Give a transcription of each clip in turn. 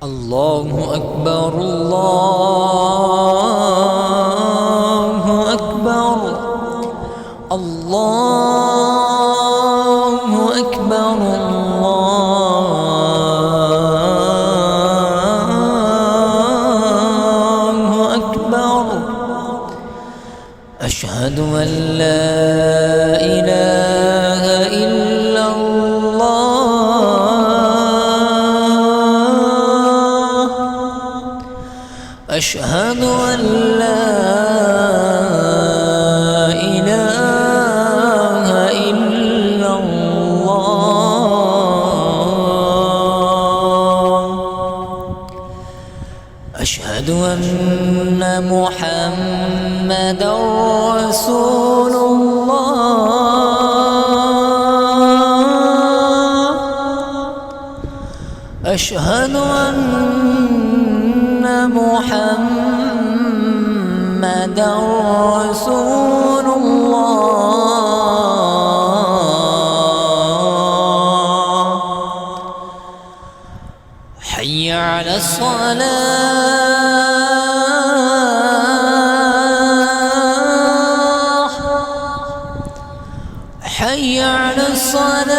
الله أكبر الله أكبر الله أكبر الله أكبر أشهد أن لا إله إلا الله أشهد أن لا إله إلا الله أشهد أن محمدًا رسول الله أشهد أن محمدًا رسول الله حي على الصلاة حي على الصلاة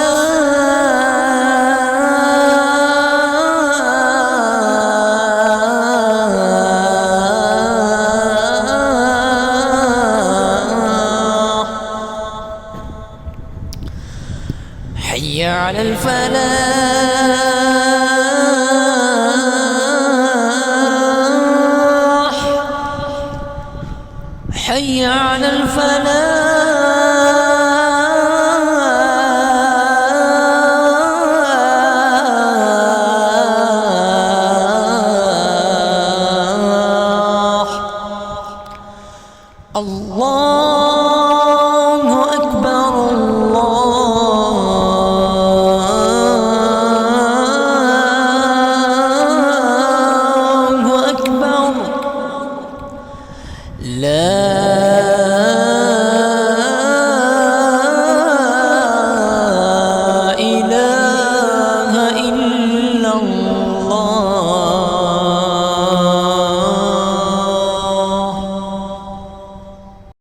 حي على الفلاح حي على الفلاح